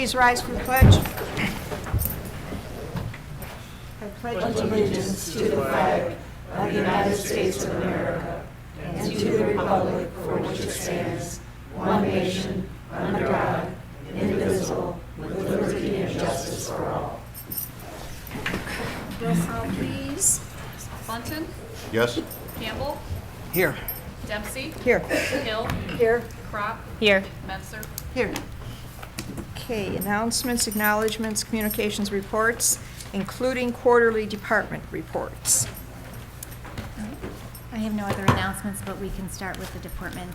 please rise for the pledge. I pledge Allegiance to the flag of the United States of America and to the republic for which it stands, one nation, under God, indivisible, with liberty and justice for all. Roll call, please. Bunton? Yes. Campbell? Here. Dempsey? Here. Hill? Here. Crop? Here. Menzer? Here. Okay, announcements, acknowledgements, communications reports, including quarterly department reports. I have no other announcements, but we can start with the department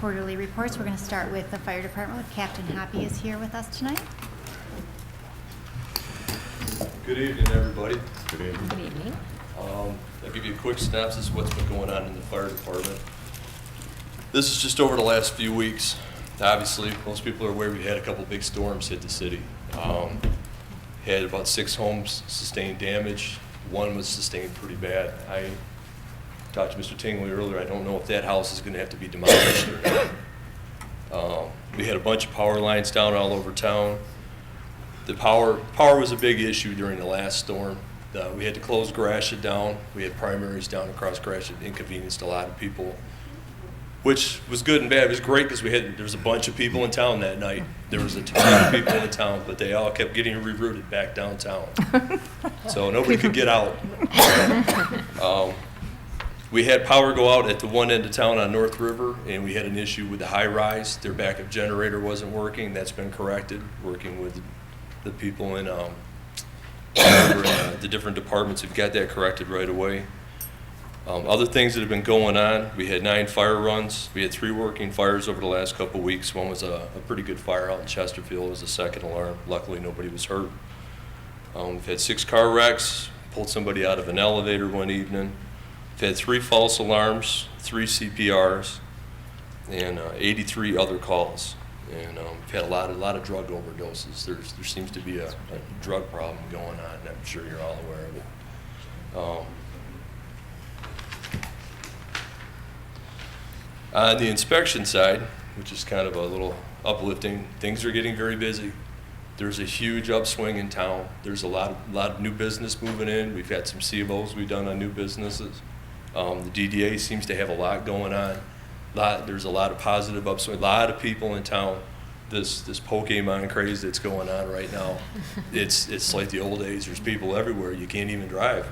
quarterly reports. We're going to start with the fire department with Captain Hoppy is here with us tonight. Good evening, everybody. Good evening. Good evening. I'll give you a quick synopsis of what's been going on in the fire department. This is just over the last few weeks. Obviously, most people are aware we had a couple big storms hit the city. Had about 6 homes sustain damage. 1 was sustained pretty bad. I talked to Mr. Tingley earlier. I don't know if that house is going to have to be demolished or not. We had a bunch of power lines down all over town. The power was a big issue during the last storm. We had to close Gratiot down. We had primaries down across Gratiot, inconvenienced a lot of people, which was good and bad. It was great because there was a bunch of people in town that night. There was a ton of people in town, but they all kept getting rerouted back downtown. So nobody could get out. We had power go out at the one end of town on North River, and we had an issue with the high rise. Their backup generator wasn't working. That's been corrected, working with the people in the different departments have got that corrected right away. Other things that have been going on, we had 9 fire runs. We had 3 working fires over the last couple of weeks. One was a pretty good fire out in Chesterfield. It was a second alarm. Luckily, nobody was hurt. We've had 6 car wrecks, pulled somebody out of an elevator one evening. We've had 3 false alarms, 3 CPRs, and 83 other calls. And we've had a lot of drug overdoses. There seems to be a drug problem going on, and I'm sure you're all aware of it. On the inspection side, which is kind of a little uplifting, things are getting very busy. There's a huge upswing in town. There's a lot of new business moving in. We've had some CMOs we've done on new businesses. The DDA seems to have a lot going on. There's a lot of positive upswing. A lot of people in town. This Pokemon craze that's going on right now. It's like the old days. There's people everywhere. You can't even drive.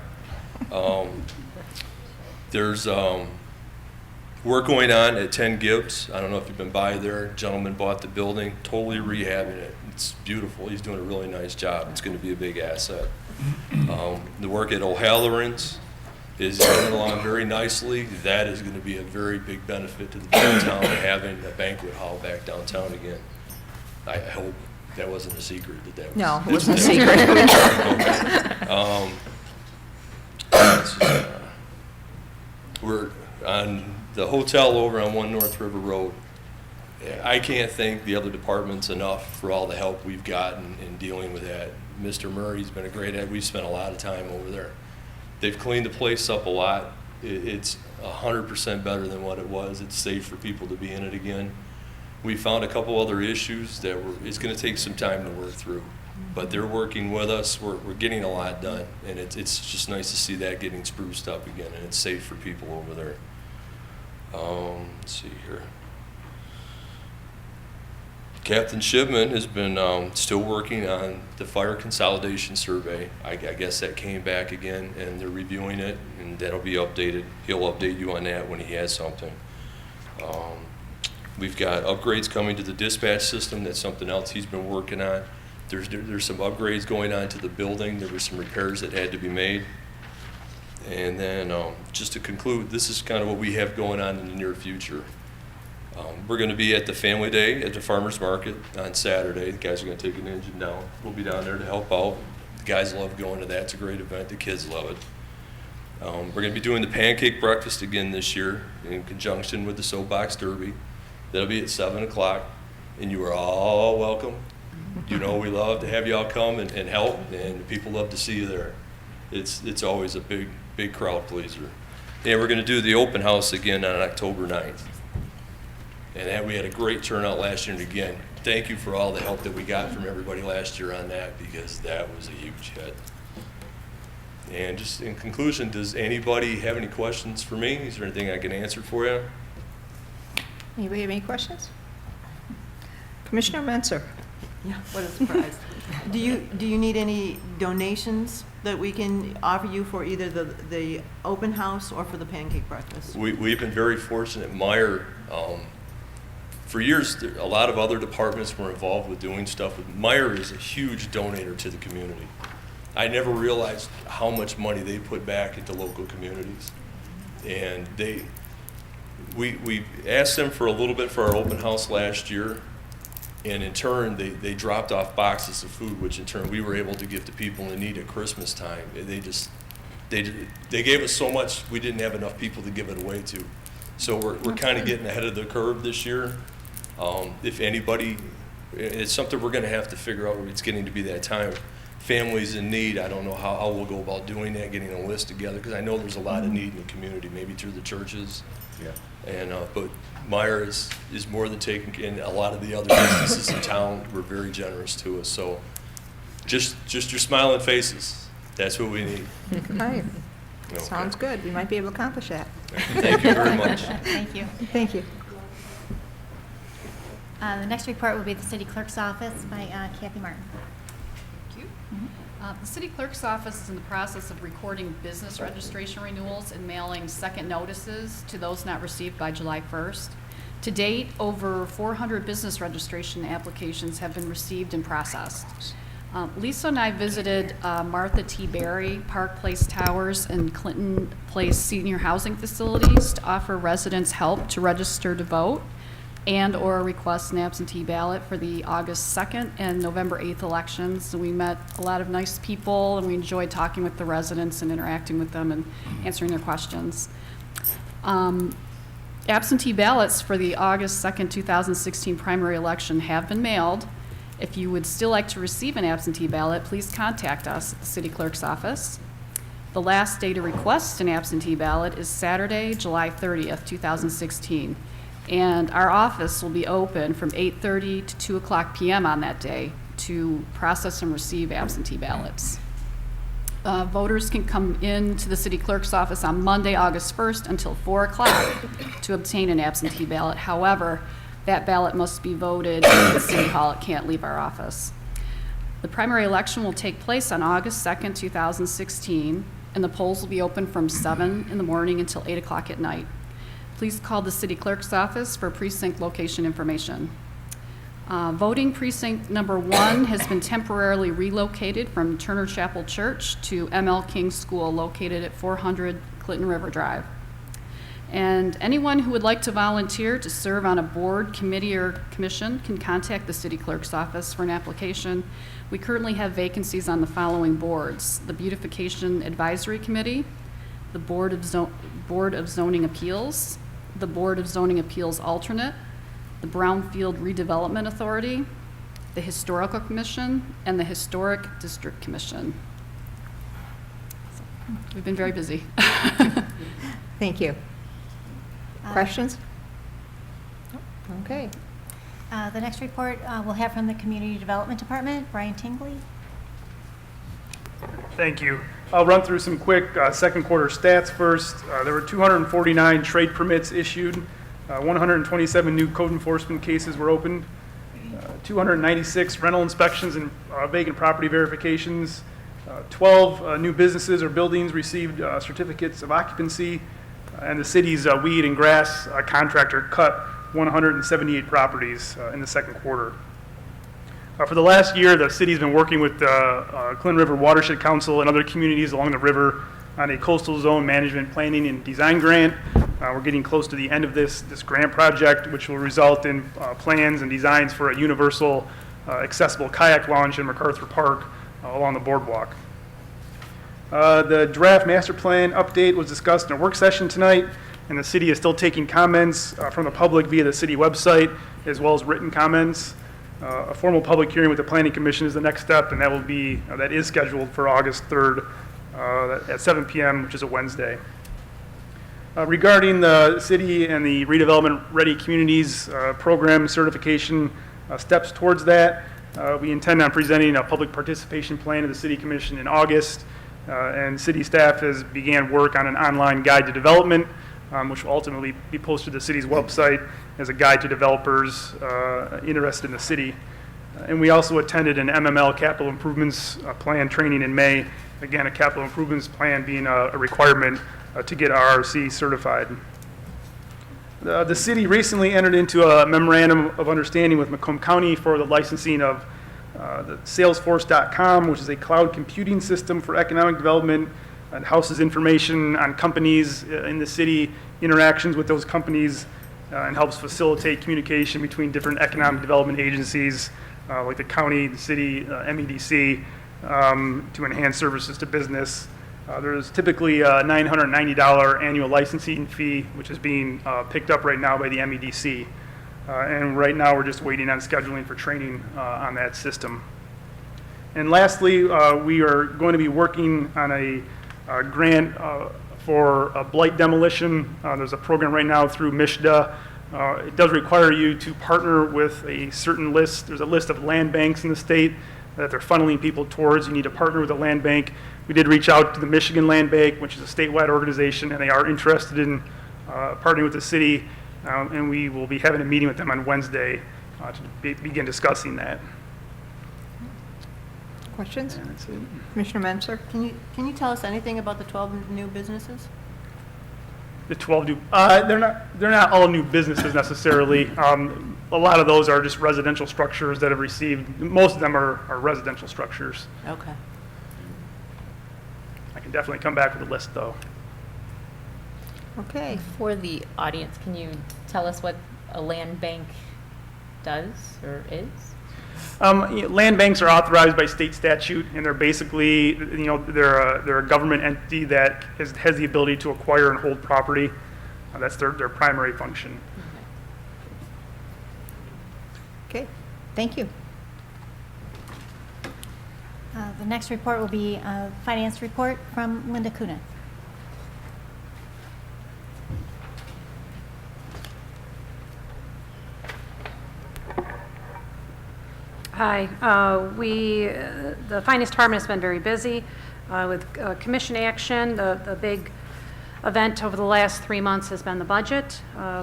There's work going on at 10 Gibbs. I don't know if you've been by there. A gentleman bought the building, totally rehabbing it. It's beautiful. He's doing a really nice job. It's going to be a big asset. The work at O'Halloran's is going along very nicely. That is going to be a very big benefit to the downtown, having a banquet hall back downtown again. I hope that wasn't a secret that was. No, it wasn't a secret. We're on the hotel over on 1 North River Road. I can't thank the other departments enough for all the help we've gotten in dealing with that. Mr. Murray's been a great ad. We've spent a lot of time over there. They've cleaned the place up a lot. It's 100% better than what it was. It's safe for people to be in it again. We found a couple other issues that it's going to take some time to work through, but they're working with us. We're getting a lot done, and it's just nice to see that getting spruced up again, and it's safe for people over there. Let's see here. Captain Shipman has been still working on the fire consolidation survey. I guess that came back again, and they're reviewing it, and that'll be updated. He'll update you on that when he has something. We've got upgrades coming to the dispatch system. That's something else he's been working on. There's some upgrades going on to the building. There were some repairs that had to be made. And then just to conclude, this is kind of what we have going on in the near future. We're going to be at the Family Day at the Farmers Market on Saturday. The guys are going to take an engine down. We'll be down there to help out. The guys love going to that. It's a great event. The kids love it. We're going to be doing the pancake breakfast again this year in conjunction with the Soapbox Derby. That'll be at 7 o'clock, and you are all welcome. You know we love to have you all come and help, and people love to see you there. It's always a big crowd pleaser. And we're going to do the open house again on October 9th. And we had a great turnout last year, and again, thank you for all the help that we got from everybody last year on that, because that was a huge hit. And just in conclusion, does anybody have any questions for me? Is there anything I can answer for you? Anybody have any questions? Commissioner Menzer? Yeah, what a surprise. Do you need any donations that we can offer you for either the open house or for the pancake breakfast? We've been very fortunate. Meyer, for years, a lot of other departments were involved with doing stuff. Meyer is a huge donator to the community. I never realized how much money they put back into local communities. And we asked them for a little bit for our open house last year. And in turn, they dropped off boxes of food, which in turn we were able to give to people in need at Christmas time. They gave us so much, we didn't have enough people to give it away to. So we're kind of getting ahead of the curve this year. If anybody, it's something we're going to have to figure out. It's getting to be that time. Families in need, I don't know how we'll go about doing that, getting a list together, because I know there's a lot of need in the community, maybe through the churches. Yeah. And but Meyer is more than taking, and a lot of the other businesses in town were very generous to us. So just your smiling faces, that's what we need. Okay. Okay. Sounds good. We might be able to accomplish that. Thank you very much. Thank you. Thank you. The next report will be the city clerk's office by Kathy Martin. Thank you. The city clerk's office is in the process of recording business registration renewals and mailing second notices to those not received by July 1st. To date, over 400 business registration applications have been received and processed. Lisa and I visited Martha T. Berry, Park Place Towers, and Clinton Place senior housing facilities to offer residents help to register to vote and/or request an absentee ballot for the August 2nd and November 8th elections. And we met a lot of nice people, and we enjoyed talking with the residents and interacting with them and answering their questions. Absentee ballots for the August 2nd, 2016 primary election have been mailed. If you would still like to receive an absentee ballot, please contact us at the city clerk's office. The last day to request an absentee ballot is Saturday, July 30th, 2016. And our office will be open from 8:30 to 2 o'clock p.m. on that day to process and receive absentee ballots. Voters can come in to the city clerk's office on Monday, August 1st until 4 o'clock to obtain an absentee ballot. However, that ballot must be voted in City Hall. It can't leave our office. The primary election will take place on August 2nd, 2016, and the polls will be open from 7 in the morning until 8 o'clock at night. Please call the city clerk's office for precinct location information. Voting precinct number 1 has been temporarily relocated from Turner Chapel Church to M.L. King School, located at 400 Clinton River Drive. And anyone who would like to volunteer to serve on a board, committee, or commission can contact the city clerk's office for an application. We currently have vacancies on the following boards: the Beautification Advisory Committee, the Board of Zoning Appeals, the Board of Zoning Appeals Alternate, the Brownfield Redevelopment Authority, the Historical Commission, and the Historic District Commission. So, we've been very busy. Thank you. Questions? Okay. The next report we'll have from the Community Development Department, Brian Tingley. Thank you. I'll run through some quick second quarter stats first. There were 249 trade permits issued, 127 new code enforcement cases were opened, 296 rental inspections and vacant property verifications, 12 new businesses or buildings received certificates of occupancy, and the city's weed and grass contractor cut 178 properties in the second quarter. For the last year, the city's been working with the Clinton River Watershed Council and other communities along the river on a coastal zone management planning and design grant. We're getting close to the end of this grant project, which will result in plans and designs for a universal accessible kayak launch in MacArthur Park along the boardwalk. The draft master plan update was discussed in a work session tonight, and the city is still taking comments from the public via the city website, as well as written comments. A formal public hearing with the Planning Commission is the next step, and that is scheduled for August 3rd at 7 p.m., which is a Wednesday. Regarding the city and the Redevelopment Ready Communities program certification, steps towards that. We intend on presenting a public participation plan to the City Commission in August, and city staff has began work on an online guide to development, which will ultimately be posted to the city's website as a guide to developers interested in the city. And we also attended an MML capital improvements plan training in May. Again, a capital improvements plan being a requirement to get RRC certified. The city recently entered into a memorandum of understanding with Macomb County for the licensing of the Salesforce.com, which is a cloud computing system for economic development and houses information on companies in the city, interactions with those companies, and helps facilitate communication between different economic development agencies like the county, the city, MEDC, to enhance services to business. There's typically a $990 annual licensing fee, which is being picked up right now by the MEDC. And right now, we're just waiting on scheduling for training on that system. And lastly, we are going to be working on a grant for blight demolition. There's a program right now through MISHDA. It does require you to partner with a certain list. There's a list of land banks in the state that they're funneling people towards. You need to partner with a land bank. We did reach out to the Michigan Land Bank, which is a statewide organization, and they are interested in partnering with the city, and we will be having a meeting with them on Wednesday to begin discussing that. Questions? And that's it. Commissioner Menser? Can you tell us anything about the 12 new businesses? The 12 new, they're not all new businesses necessarily. A lot of those are just residential structures that have received, most of them are residential structures. Okay. I can definitely come back with a list though. Okay. For the audience, can you tell us what a land bank does or is? Land banks are authorized by state statute, and they're basically, they're a government entity that has the ability to acquire and hold property. That's their primary function. Okay, thank you. The next report will be a finance report from Linda Kuna. Hi. The Finance Department has been very busy with commission action. The big event over the last 3 months has been the budget.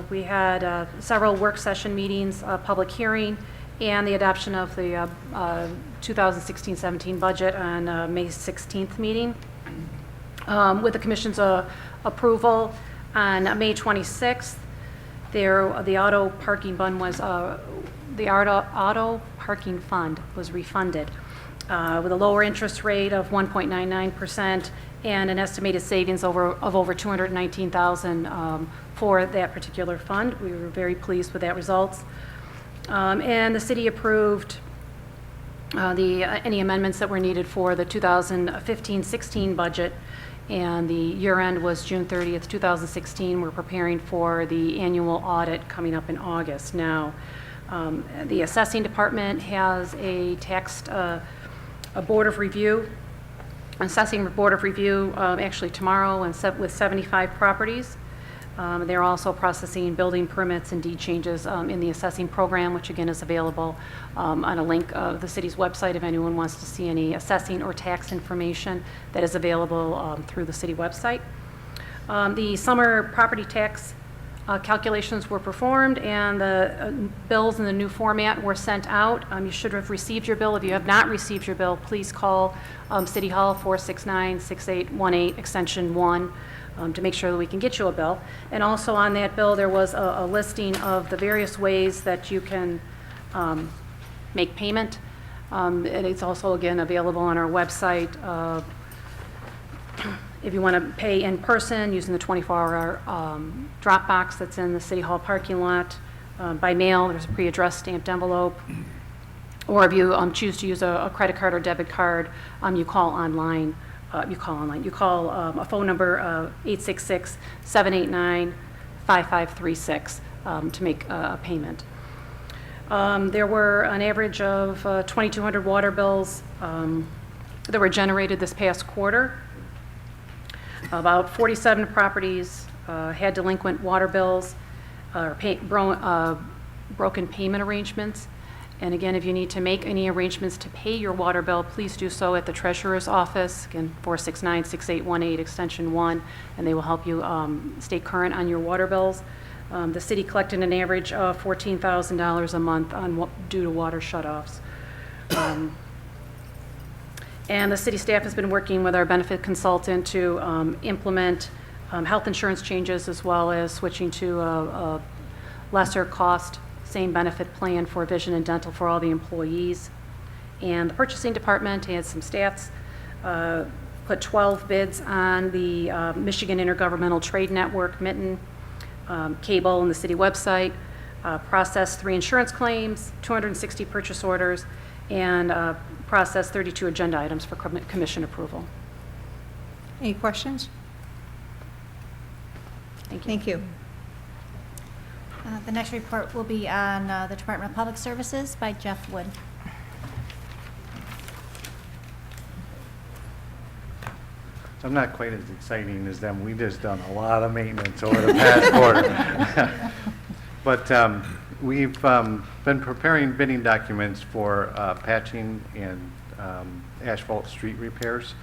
We had several work session meetings, a public hearing, and the adoption of the 2016-17 budget on May 16th meeting. With the commission's approval on May 26th, the auto parking fund was refunded with a lower interest rate of 1.99% and an estimated savings of over $219,000 for that particular fund. We were very pleased with that results. And the city approved any amendments that were needed for the 2015-16 budget, and the year end was June 30th, 2016. We're preparing for the annual audit coming up in August now. The assessing department has a board of review, assessing board of review actually tomorrow with 75 properties. They're also processing building permits and deed changes in the assessing program, which again is available on a link of the city's website if anyone wants to see any assessing or tax information that is available through the city website. The summer property tax calculations were performed, and the bills in the new format were sent out. You should have received your bill. If you have not received your bill, please call City Hall 469-6818 extension 1 to make sure that we can get you a bill. And also on that bill, there was a listing of the various ways that you can make payment. And it's also, again, available on our website. If you want to pay in person using the 24-hour drop box that's in the City Hall parking lot, by mail, there's a pre-addressed stamped envelope. Or if you choose to use a credit card or debit card, you call online. You call a phone number 866-789-5536 to make a payment. There were an average of 2,200 water bills that were generated this past quarter. About 47 properties had delinquent water bills or broken payment arrangements, And again, if you need to make any arrangements to pay your water bill, please do so at the treasurer's office, again, 469-6818, extension 1, and they will help you stay current on your water bills. The city collected an average of $14,000 a month due to water shutoffs. And the city staff has been working with our benefit consultant to implement health insurance changes, as well as switching to a lesser cost, same benefit plan for vision and dental for all the employees. And the purchasing department and some staffs put 12 bids on the Michigan Intergovernmental Trade Network, Mitten, cable, and the city website, processed 3 insurance claims, 260 purchase orders, and processed 32 agenda items for commission approval. Any questions? Thank you. Thank you. The next report will be on the Department of Public Services by Jeff Wood. So I'm not quite as exciting as them. We just done a lot of maintenance over the past quarter. But we've been preparing bidding documents for patching and asphalt street repairs.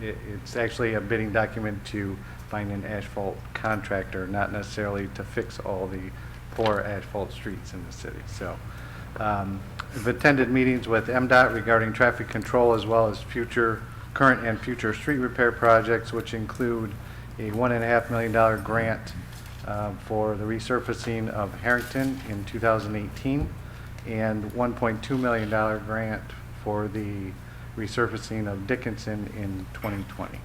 It's actually a bidding document to find an asphalt contractor, not necessarily to fix all the poor asphalt streets in the city. So I've attended meetings with MDOT regarding traffic control, as well as current and future street repair projects, which include a $1.5 million grant for the resurfacing of Harrington in 2018 and $1.2 million grant for the resurfacing of Dickinson in 2020.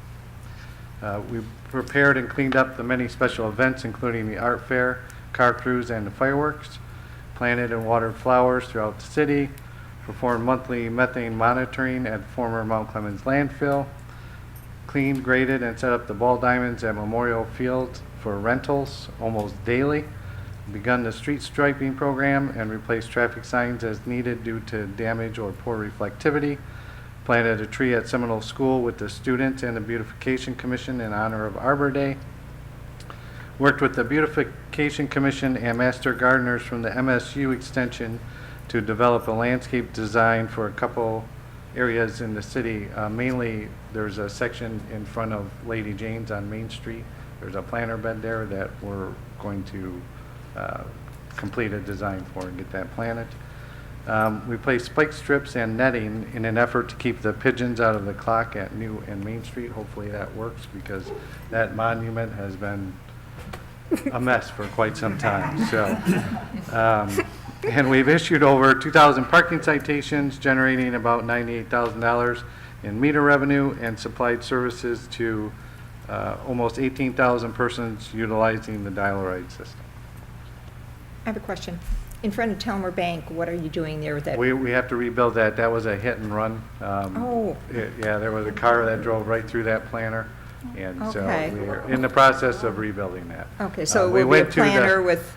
We prepared and cleaned up the many special events, including the art fair, car cruise, and the fireworks, planted and watered flowers throughout the city, performed monthly methane monitoring at former Mount Clemens landfill, cleaned, graded, and set up the ball diamonds at Memorial Field for rentals almost daily, begun the street striping program, and replaced traffic signs as needed due to damage or poor reflectivity, planted a tree at Seminole School with the students and the Beautification Commission in honor of Arbor Day, worked with the Beautification Commission and master gardeners from the MSU Extension to develop a landscape design for a couple areas in the city. Mainly, there's a section in front of Lady Jane's on Main Street. There's a planter bed there that we're going to complete a design for and get that planted. We placed spike strips and netting in an effort to keep the pigeons out of the clock at New and Main Street. Hopefully that works, because that monument has been a mess for quite some time. So, and we've issued over 2,000 parking citations, generating about $98,000 in meter revenue, and supplied services to almost 18,000 persons utilizing the dial-a-ride system. I have a question. In front of Telmer Bank, what are you doing there with that? We have to rebuild that. That was a hit and run. Yeah, there was a car that drove right through that planter, and so Okay. we're in the process of rebuilding that. Okay, so we it will be a went to the- planner with,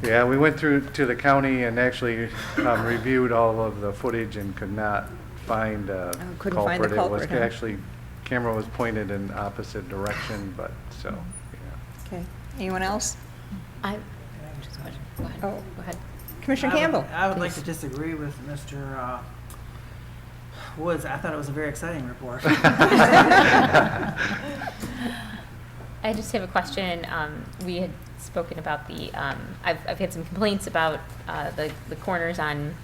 Yeah, we went through to the county and actually reviewed all of the footage and could not find a couldn't find the culprit. It culprit, huh? was actually, camera was pointed in opposite direction, but so, yeah. okay. Anyone else? I, just go ahead. Go ahead. Oh. Go ahead. Commissioner Campbell? I would like please. to disagree with Mr. Woods. I thought it was a very exciting report. I just have a question. We had spoken about the, I've had some complaints about the corners on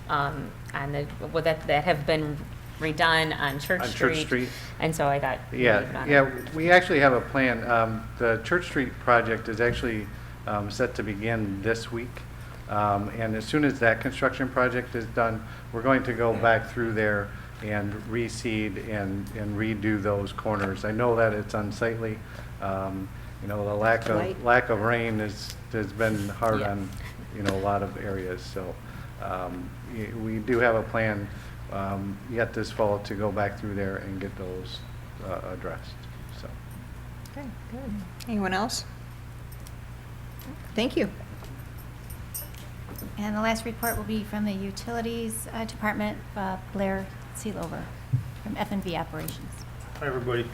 the, well, that have been redone on Church On Street. Church Street. And so I thought. Yeah, we actually have a plan. The Church Street project is actually set to begin this week. And as soon as that construction project is done, we're going to go back through there and reseed and redo those corners. I know that it's unsightly. You know, the lack of rain has been hard Yeah. on, you know, a lot of areas. So we do have a plan yet this fall to go back through there and get those addressed. So. Okay, good. Anyone else? Thank you. And the last report will be from the Utilities Department, Blair Seelover, from F&B Operations. Hi, everybody.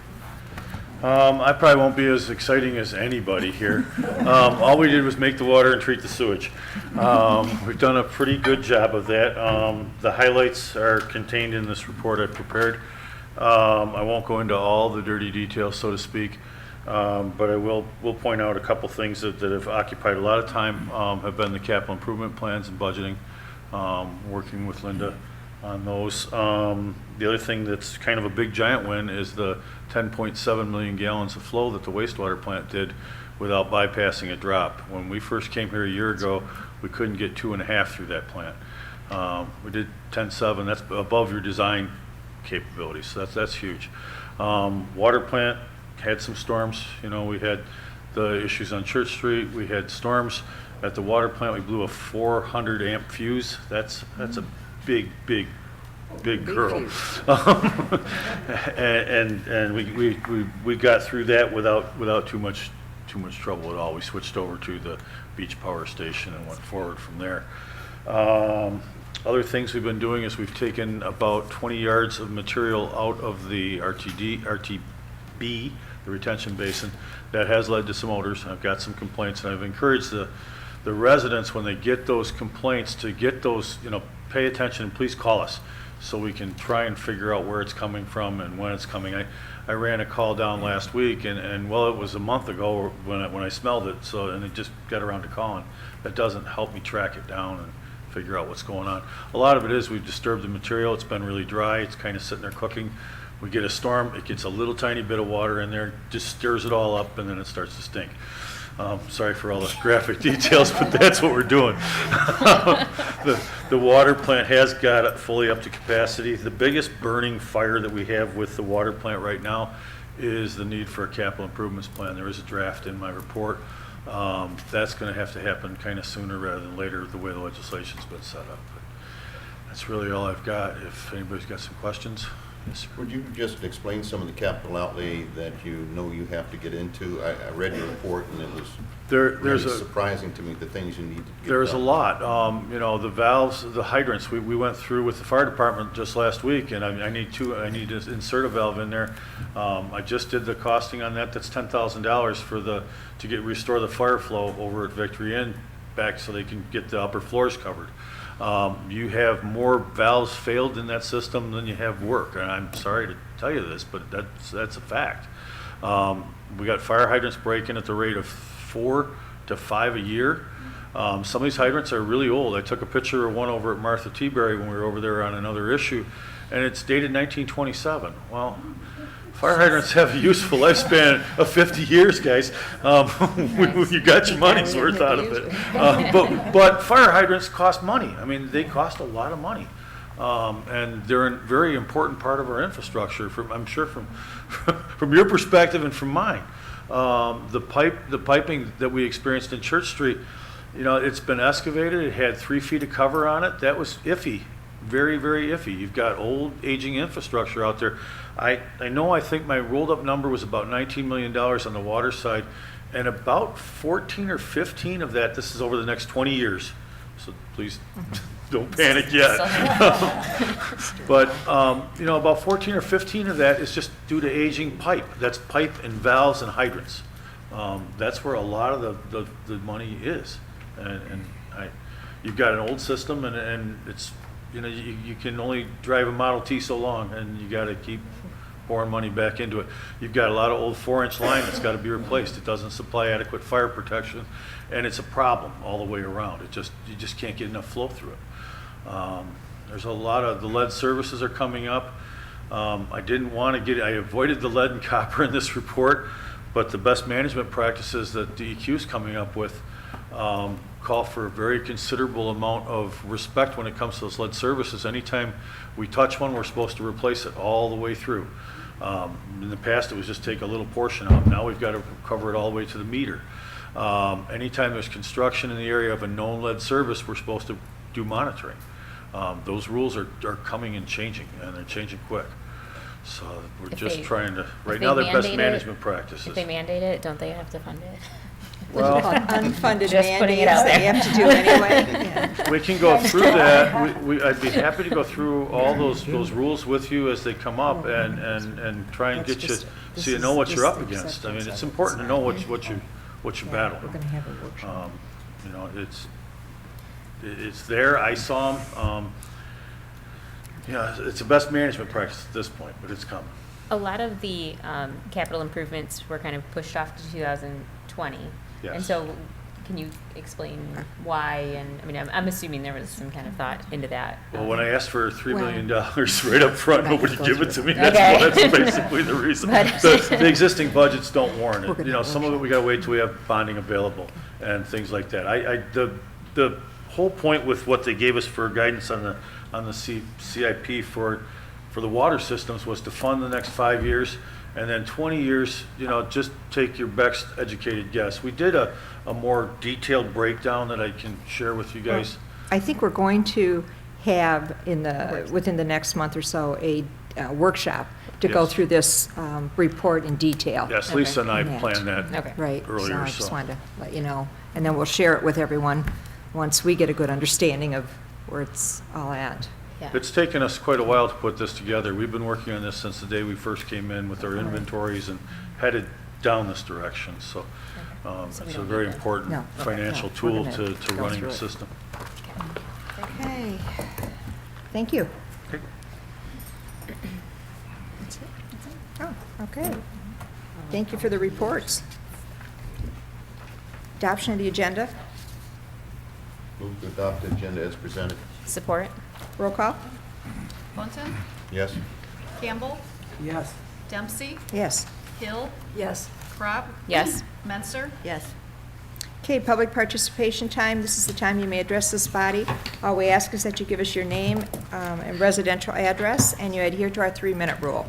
I probably won't be as exciting as anybody here. All we did was make the water and treat the sewage. We've done a pretty good job of that. The highlights are contained in this report I prepared. I won't go into all the dirty details, so to speak, but I will point out a couple things that have occupied a lot of time, have been the capital improvement plans and budgeting, working with Linda on those. The other thing that's kind of a big giant win is the 10.7 million gallons of flow that the wastewater plant did without bypassing a drop. When we first came here a year ago, we couldn't get 2.5 through that plant. We did 10.7, that's above your design capabilities, so that's huge. Water plant had some storms. You know, we had the issues on Church Street, we had storms at the water plant. We blew a 400 amp fuse. That's a big girl. And we got through that without too much trouble at all. We switched over to the beach power station and went forward from there. Other things we've been doing is we've taken about 20 yards of material out of the RTB, the retention basin. That has led to some odors. I've got some complaints, and I've encouraged the residents, when they get those complaints, to get those, pay attention and please call us so we can try and figure out where it's coming from and when it's coming. I ran a call down last week, and well, it was a month ago when I smelled it, and it just got around to calling. That doesn't help me track it down and figure out what's going on. A lot of it is we've disturbed the material. It's been really dry. It's kind of sitting there cooking. We get a storm, it gets a little tiny bit of water in there, just stirs it all up, and then it starts to stink. Sorry for all the graphic details, but that's what we're doing. The water plant has got it fully up to capacity. The biggest burning fire that we have with the water plant right now is the need for a capital improvements plan. There is a draft in my report. That's going to have to happen kind of sooner rather than later, the way the legislation's been set up. But that's really all I've got. If anybody's got some questions. Yes, Would you just explain some of the capital outlay that you know you have to get into? I read your report, and it was really surprising to me, the things you need to get There's done. a lot. The valves, the hydrants, we went through with the fire department just last week, and I need to insert a valve in there. I just did the costing on that. That's $10,000 to restore the fire flow over at Victory Inn back so they can get the upper floors covered. You have more valves failed in that system than you have work, and I'm sorry to tell you this, but that's a fact. We got fire hydrants breaking at the rate of 4 to 5 a year. Some of these hydrants are really old. I took a picture of one over at Martha Teaberry when we were over there on another issue, and it's dated 1927. Well, fire hydrants have a useful lifespan of 50 years, guys. You got your money's worth out of it. But fire hydrants cost money. I mean, they cost a lot of money. And they're a very important part of our infrastructure, I'm sure from your perspective and from mine. The piping that we experienced in Church Street, it's been excavated. It had 3 feet of cover on it. That was iffy. Very, very iffy. You've got old, aging infrastructure out there. I think my rolled up number was about $19 million on the water side, and about 14 or 15 of that, this is over the next 20 years. So please don't panic yet. But, about 14 or 15 of that is just due to aging pipe. That's pipe and valves and hydrants. That's where a lot of the money is. And you've got an old system, and it's, you can only drive a Model T so long, and you got to keep pouring money back into it. You've got a lot of old 4-inch line that's got to be replaced. It doesn't supply adequate fire protection, and it's a problem all the way around. You just can't get enough flow through it. There's a lot of the lead services are coming up. I avoided the lead and copper in this report, but the best management practices that DEQ is coming up with call for a very considerable amount of respect when it comes to those lead services. Anytime we touch one, we're supposed to replace it all the way through. In the past, it was just take a little portion out. Now we've got to cover it all the way to the meter. Anytime there's construction in the area of a known lead service, we're supposed to do monitoring. Those rules are coming and changing, and they're changing quick. So we're just trying to, right now, they're best management practices. If they mandate it, don't they have to fund it? Well, Unfunded Just putting it mandates out that there. we have to do anyway. Yeah. we can go through that. I'd be happy to go through all those rules with you as they come up and try and get you, so you know what you're up against. I mean, it's important to know what you're battling. We're going to have a workshop. You know, it's there. I saw them. Yeah, it's the best management practice at this point, but it's coming. A lot of the capital improvements were kind of pushed off to 2020. And Yes. so can you explain why? And I mean, I'm assuming there was some kind of thought into that. Well, when I asked for $3 Well, million right up front, we're not nobody gonna gave go it to through me. it. That's Okay. basically the reason. But- The existing budgets don't warrant We're it. gonna You know, have some of it we gotta wait till we have bonding available and things like that. The whole point with what they gave us for guidance on the CIP for the water systems was to fund the next 5 years, and then 20 years, you know, just take your best educated guess. We did a more detailed breakdown that I can share with you guys. I think we're going to have within the next month or so, a workshop to go Yes. through this report in detail. Yes, Lisa and I Okay. planned that Okay. Right, so earlier, I just so. wanted to let you know. And then we'll share it with everyone once we get a good understanding of where it's all at. Yeah. It's taken us quite a while to put this together. We've been working on this since the day we first came in with our inventories and headed down this direction. So So we it's a don't very need to- important No, financial we're tool gonna to go running through the it. system. Okay, thank you. Okay. That's it? Oh, okay. Thank you for the reports. Adoption of the agenda, Move to adopt the agenda as presented. Support? roll call? Bunton, Yes? Campbell, Yes. Dempsey, Yes. Hill, Yes. Crop, Yes. Menser, Yes. Okay, public participation time. This is the time you may address this body. All we ask is that you give us your name and residential address, and you adhere to our 3-minute rule.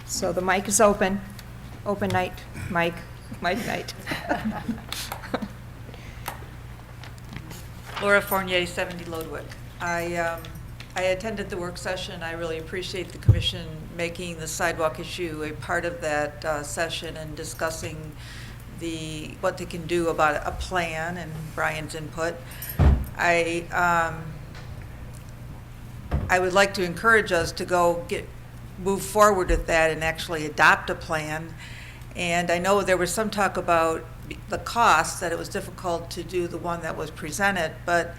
So the mic is open. Open night, mic night. Laura Fournier, 70 Lodwick. I attended the work session. I really appreciate the commission making the sidewalk issue a part of that session and discussing what they can do about a plan and Brian's input. I would like to encourage us to move forward with that and actually adopt a plan. And I know there was some talk about the cost, that it was difficult to do the one that was presented, but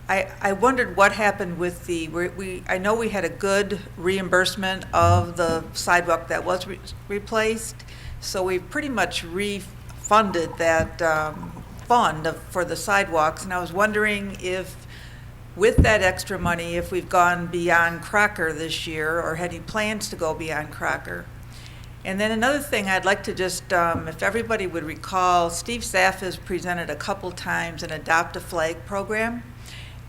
I wondered what happened with I know we had a good reimbursement of the sidewalk that was replaced, so we pretty much refunded that fund for the sidewalks, and I was wondering if, with that extra money, if we've gone beyond Crocker this year, or had any plans to go beyond Crocker. And then another thing I'd like to just, if everybody would recall, Steve Saff has presented a couple times an Adopt a Flag program.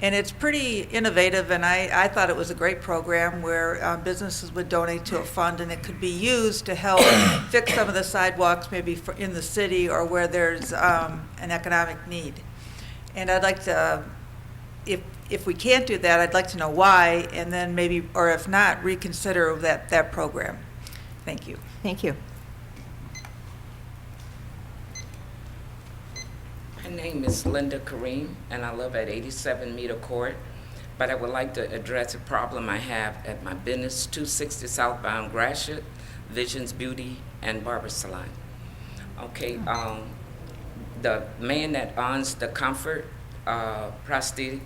And it's pretty innovative, and I thought it was a great program where businesses would donate to a fund, and it could be used to help fix some of the sidewalks maybe in the city or where there's an economic need. And I'd like to, if we can't do that, I'd like to know why, and then maybe, or if not, reconsider that program. Thank you. Thank you. My name is Linda Kareem, and I live at 87 Meter Court, but I would like to address a problem I have at my business, 260 southbound Gratiot, Visions Beauty, and Barber Salon. Okay, the man that owns the Comfort prosthetic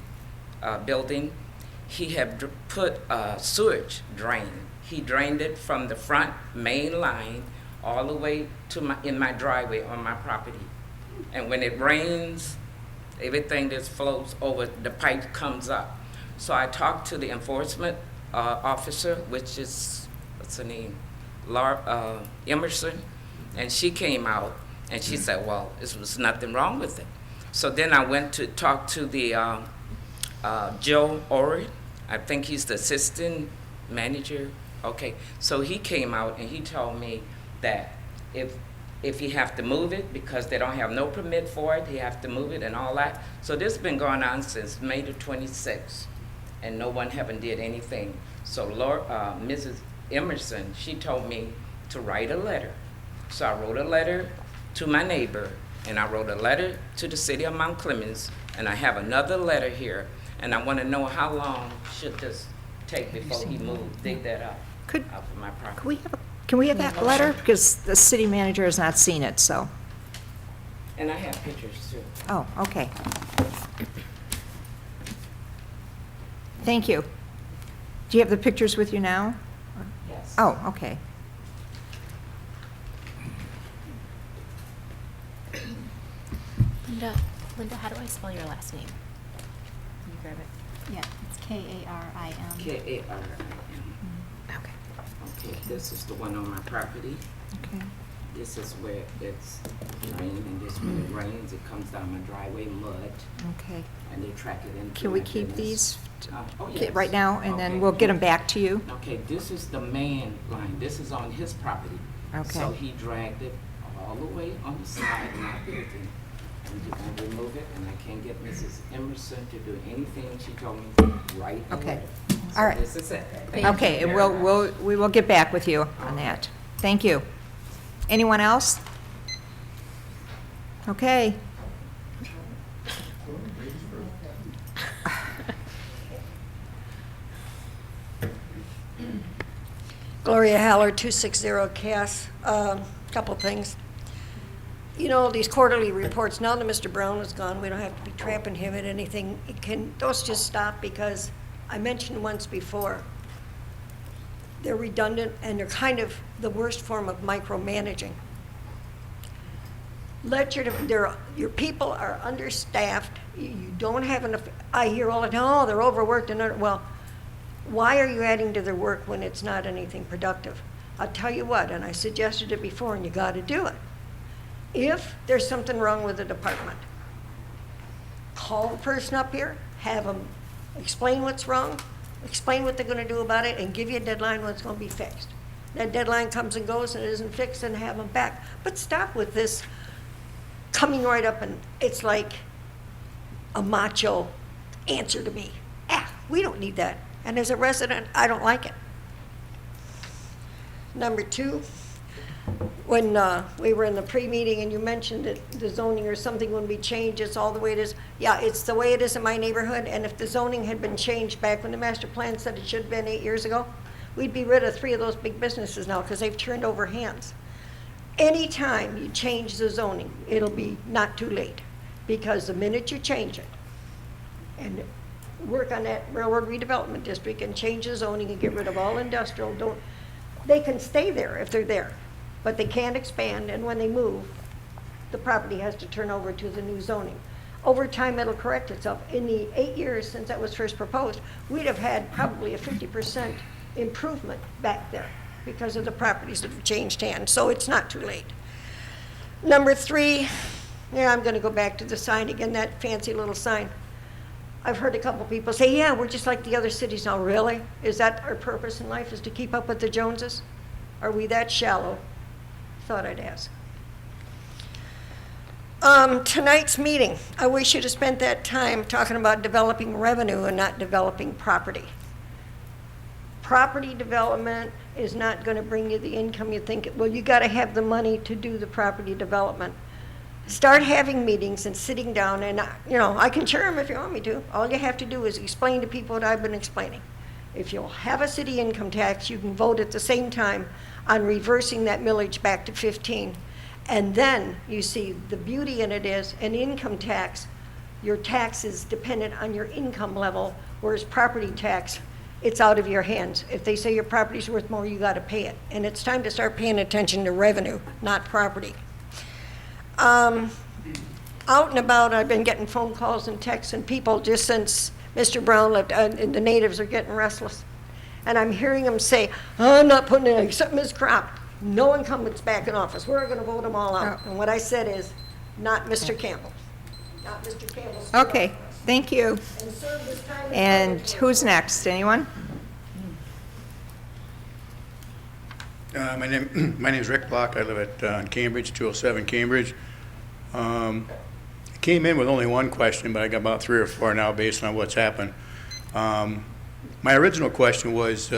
building, he had put a sewage drain. He drained it from the front main line all the way to in my driveway on my property. And when it rains, everything that flows over, the pipe comes up. So I talked to the enforcement officer, which is, what's her name, Emerson, and she came out and she said, well, there was nothing wrong with it. So then I went to talk to the Joe Ori. I think he's the assistant manager. Okay, so he came out and he told me that if you have to move it, because they don't have no permit for it, you have to move it and all that. So this has been going on since May the 26th, and no one haven't did anything. So Mrs. Emerson, she told me to write a letter. So I wrote a letter to my neighbor, And I wrote a letter to the city of Mount Clemens, and I have another letter here, and I want to know how long should this take before he dig that up Could, off of my property. can we have that letter? Because the city manager has not seen it, so. And I have pictures too. Oh, okay. Thank you. Do you have the pictures with you now? Yes. Oh, okay. Linda, how do I spell your last name? Can you grab it? Yeah, it's Karim. K-A-R-I-M. Okay. Okay, this is the one on my property. Okay. This is where it's raining, and this when it rains, it comes down my driveway, mud, Okay. and they track it into Can we my keep business. these Oh, okay, yes. right now, and then Okay. we'll get them back to you? Okay, this is the main line. This is on his property. Okay. So he dragged it all the way on the side of my building. And you're gonna remove it, and I can't get Mrs. Emerson to do anything. She told me right away. Okay. So All right. this is it. Thank you Okay, and very much. we will get back with you on that. Thank you. Anyone else? Okay. Gloria Haller, 260 Cass. Couple things. You know, these quarterly reports, now that Mr. Brown is gone, we don't have to be trapping him at anything. Those just stop, because I mentioned once before, they're redundant and they're kind of the worst form of micromanaging. Your people are understaffed. You don't have enough. I hear all the time, oh, they're overworked and well, why are you adding to their work when it's not anything productive? I'll tell you what, and I suggested it before, and you got to do it. If there's something wrong with the department, call the person up here, have them explain what's wrong, explain what they're going to do about it, and give you a deadline when it's going to be fixed. That deadline comes and goes and it isn't fixed, and have them back. But stop with this coming right up, and it's like a macho answer to me. We don't need that. And as a resident, I don't like it. Number two, when we were in the pre-meeting and you mentioned that the zoning or something would be changed, it's all the way it is. Yeah, it's the way it is in my neighborhood, and if the zoning had been changed back when the master plan said it should have been 8 years ago, we'd be rid of 3 of those big businesses now because they've turned over hands. Anytime you change the zoning, it'll be not too late, because the minute you change it and work on that railroad redevelopment district and change the zoning and get rid of all industrial, they can stay there if they're there, but they can't expand, and when they move, the property has to turn over to the new zoning. Over time, it'll correct itself. In the 8 years since that was first proposed, we'd have had probably a 50% improvement back there because of the properties that have changed hands, so it's not too late. Number 3, yeah, I'm gonna go back to the sign again, that fancy little sign. I've heard a couple people say, yeah, we're just like the other cities now. Really? Is that our purpose in life, is to keep up with the Joneses? Are we that shallow? Thought I'd ask. Tonight's meeting, I wish you'd have spent that time talking about developing revenue and not developing property. Property development is not going to bring you the income you think it will. You got to have the money to do the property development. Start having meetings and sitting down, and I can chair them if you want me to. All you have to do is explain to people what I've been explaining. If you'll have a city income tax, you can vote at the same time on reversing that millage back to 15. And then you see the beauty in it is an income tax, your tax is dependent on your income level, whereas property tax, it's out of your hands. If they say your property's worth more, you got to pay it. And it's time to start paying attention to revenue, not property. Out and about, I've been getting phone calls and texts and people just since Mr. Brown left, the natives are getting restless. And I'm hearing them say, I'm not putting in except Ms. Crop. No incumbents back in office. We're going to vote them all out. And what I said is, not Mr. Campbell. Not Mr. Campbell. Okay, thank you. And serve this time. And who's next? Anyone? My name is Rick Block. I live at Cambridge, 207 Cambridge. I came in with only one question, but I got about 3 or 4 now based on what's happened. My original question was,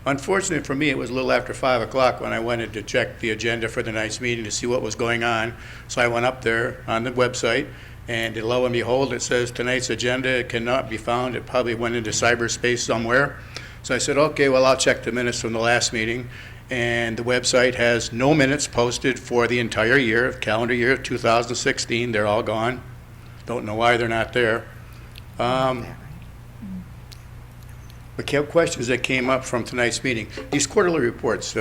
Unfortunately for me, it was a little after 5 o'clock when I wanted to check the agenda for the night's meeting to see what was going on. So I went up there on the website, and lo and behold, it says tonight's agenda cannot be found. It probably went into cyberspace somewhere. So I said, okay, well, I'll check the minutes from the last meeting. And the website has no minutes posted for the entire year, calendar year 2016. They're all gone. Don't know why they're not there. The questions that came up from tonight's meeting, these quarterly reports,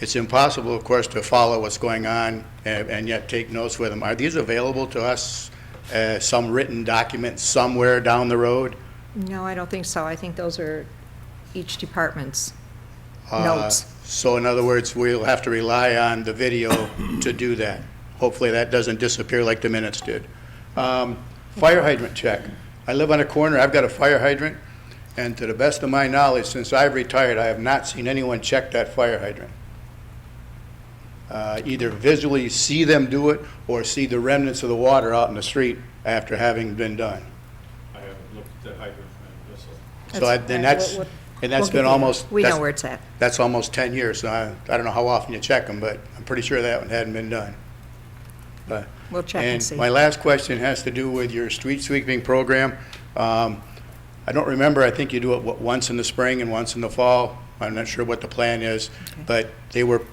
it's impossible, of course, to follow what's going on and yet take notes with them. Are these available to us as some written document somewhere down the road? No, I don't think so. I think those are each department's notes. So in other words, we'll have to rely on the video to do that. Hopefully that doesn't disappear like the minutes did. Fire hydrant check. I live on a corner, I've got a fire hydrant, and to the best of my knowledge, since I've retired, I have not seen anyone check that fire hydrant. Either visually see them do it or see the remnants of the water out in the street after having been done. I haven't looked at that hydrant, And that's been almost. We know where it's at. That's almost 10 years, so I don't know how often you check them, but I'm pretty sure that one hadn't been done. But We'll check and see. my last question has to do with your street sweeping program. I don't remember, I think you do it once in the spring and once in the fall. I'm not sure what the plan is, but they were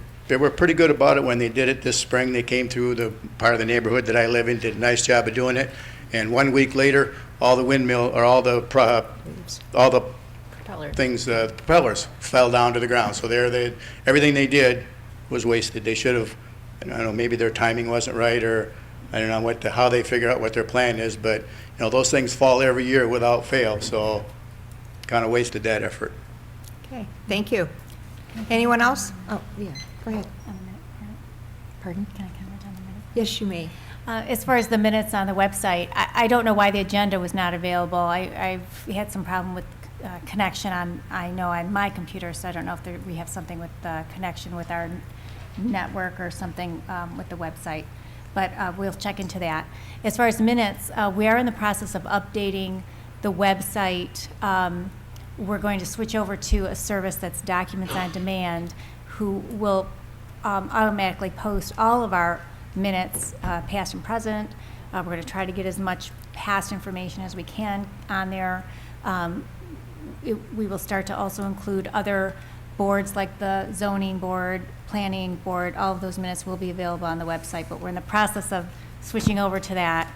pretty good about it when they did it this spring. They came through the part of the neighborhood that I live in, did a nice job of doing it, and 1 week later, all the propellers fell down to the ground. So everything they did was wasted. They should have, I don't know, maybe their timing wasn't right, or I don't know how they figure out what their plan is, but those things fall every year without fail, so kind of wasted that effort. Okay, thank you. Anyone else? Oh, yeah, go ahead. Pardon? Can I comment on the minute? Yes, you may. As far as the minutes on the website, I don't know why the agenda was not available. I've had some problem with connection on my computer, so I don't know if we have something with the connection with our network or something with the website, but we'll check into that. As far as minutes, we are in the process of updating the website. We're going to switch over to a service that's Documents on Demand, who will automatically post all of our minutes, past and present. We're going to try to get as much past information as we can on there. We will start to also include other boards like the zoning board, planning board. All of those minutes will be available on the website, but we're in the process of switching over to that.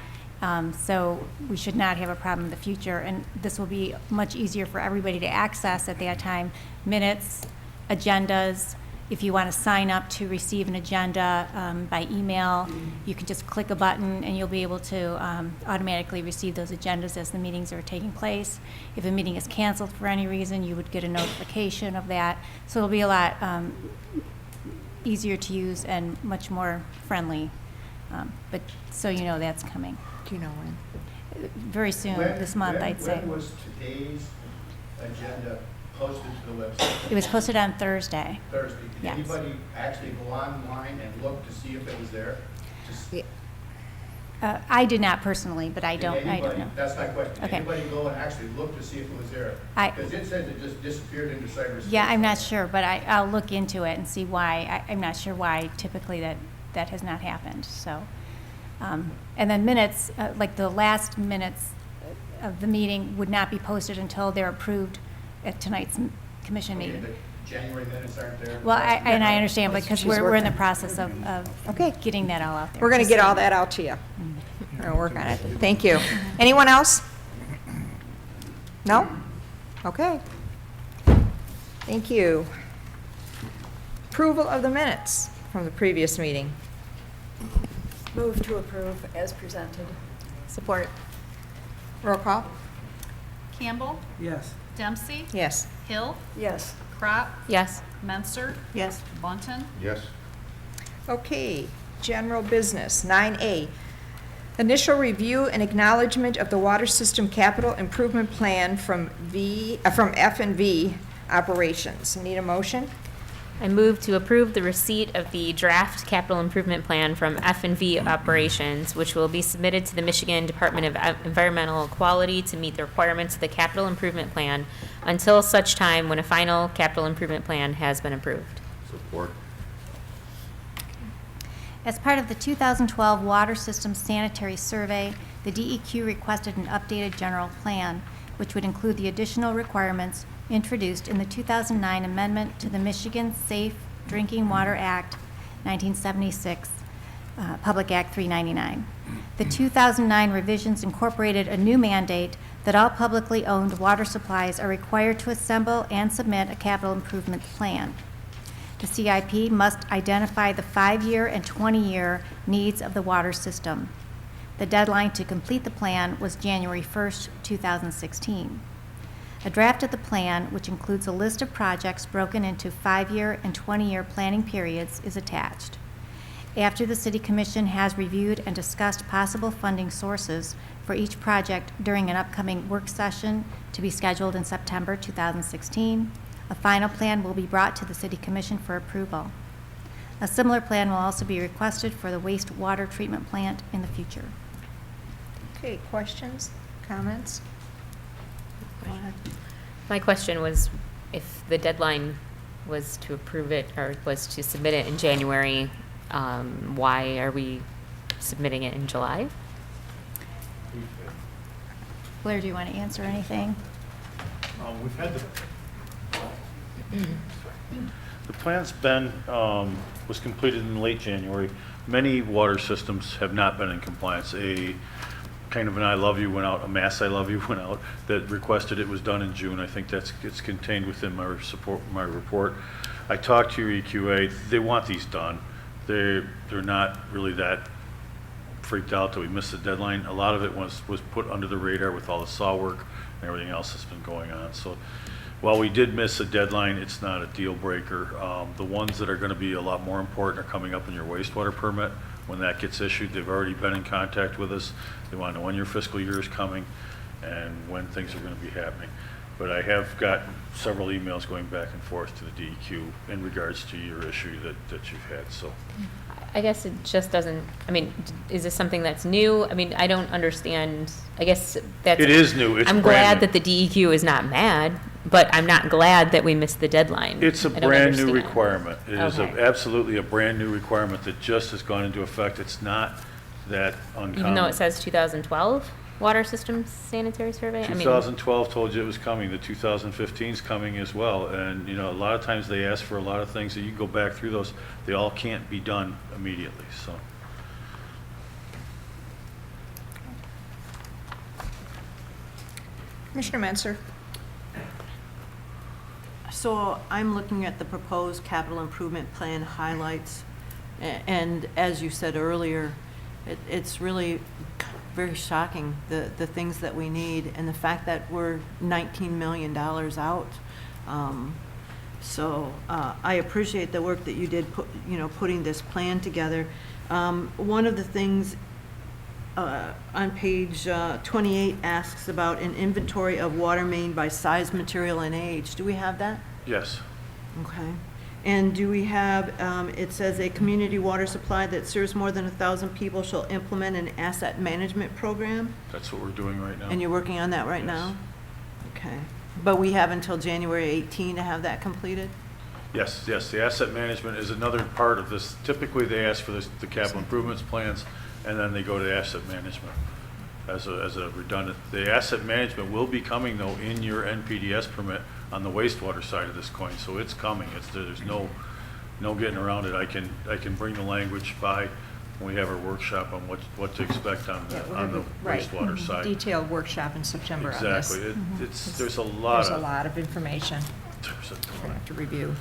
So we should not have a problem in the future, and this will be much easier for everybody to access at that time. Minutes, agendas. If you want to sign up to receive an agenda by email, you can just click a button and you'll be able to automatically receive those agendas as the meetings are taking place. If a meeting is canceled for any reason, you would get a notification of that. So it'll be a lot easier to use and much more friendly. But so you know that's coming. Do you know when? Very soon, this month, I'd say. When was today's agenda posted to the website? It was posted on Thursday. Thursday. Did Yes. anybody actually go online and look to see if it was there? I did not personally, but I don't know. That's my question. Did Okay. anybody go and actually look to see if it was there? Because it says it just disappeared into cyberspace. Yeah, I'm not sure, but I'll look into it and see why. I'm not sure why typically that has not happened, so. And then minutes, like the last minutes of the meeting would not be posted until they're approved at tonight's commission meeting. The January minutes aren't there? Well, I understand, because She's we're in the working. process of Okay. getting that all out there. We're going to Just get so all you know. that out to you. We're going to work on it. Thank you. Anyone else? No? Okay. Thank you. Approval of the minutes from the previous meeting. Move to approve as presented. Support. Roll call? Campbell, Yes. Dempsey, Yes. Hill, Yes. Crop, Yes. Menser, Yes. Bunton, Yes. Okay, general business, 9A. Initial review and acknowledgement of the water system capital improvement plan from F and V operations. Need a motion? I move to approve the receipt of the draft capital improvement plan from F&V Operations, which will be submitted to the Michigan Department of Environmental Quality to meet the requirements of the capital improvement plan until such time when a final capital improvement plan has been approved. Support. As part of the 2012 Water System Sanitary Survey, the DEQ requested an updated general plan, which would include the additional requirements introduced in the 2009 amendment to the Michigan Safe Drinking Water Act, 1976, Public Act 399. The 2009 revisions incorporated a new mandate that all publicly owned water supplies are required to assemble and submit a capital improvement plan. The CIP must identify the 5-year and 20-year needs of the water system. The deadline to complete the plan was January 1st, 2016. A draft of the plan, which includes a list of projects broken into 5-year and 20-year planning periods, is attached. After the City Commission has reviewed and discussed possible funding sources for each project during an upcoming work session to be scheduled in September 2016, a final plan will be brought to the City Commission for approval. A similar plan will also be requested for the wastewater treatment plant in the future. Okay, questions, comments? Go ahead. My question was if the deadline was to approve it or was to submit it in January, why are we submitting it in July? Blair, do you want to answer anything? We've had the plan's been, was completed in late January. Many water systems have not been in compliance. A kind of an I love you went out, a mass I love you went out that requested it was done in June. I think it's contained within my report. I talked to your EQA. They want these done. They're not really that freaked out that we missed the deadline. A lot of it was put under the radar with all the saw work and everything else that's been going on. So while we did miss a deadline, it's not a deal breaker. The ones that are going to be a lot more important are coming up in your wastewater permit. When that gets issued, they've already been in contact with us. They want to know when your fiscal year is coming and when things are going to be happening. But I have gotten several emails going back and forth to the DEQ in regards to your issue that you've had. So I guess it just doesn't, I mean, is this something that's new? I mean, I don't understand, I guess that's. it is new. It's I'm brand glad that the DEQ is not mad, but I'm not glad that we missed the deadline. It's a I don't brand new understand. requirement. It is Okay. absolutely a brand new requirement that just has gone into effect. It's not that uncommon. Even though it says 2012 Water System Sanitary Survey? I mean, 2012 told you it was coming. The 2015 is coming as well. And, you know, a lot of times they ask for a lot of things that you go back through those. They all can't be done immediately, so. Commissioner Menser. So I'm looking at the proposed capital improvement plan highlights, and as you said earlier, it's really very shocking, the things that we need, and the fact that we're $19 million out. So I appreciate the work that you did, putting this plan together. One of the things on page 28 asks about an inventory of water main by size, material, and age. Do we have that? Yes. Okay. And do we have, it says a community water supply that serves more than 1,000 people shall implement an asset management program? That's what we're doing right now. And you're working on that right Yes. now? Okay. But we have until January 18 to have that completed? Yes, yes, the asset management is another part of this. Typically, they ask for the capital improvements plans, and then they go to asset management as a redundant. The asset management will be coming, though, in your NPDS permit on the wastewater side of this coin, so it's coming. There's no getting around it. I can bring the language by when we have our workshop on what to expect on the wastewater side. Detailed workshop in September on this. Exactly. There's a lot of information There's a we have to review.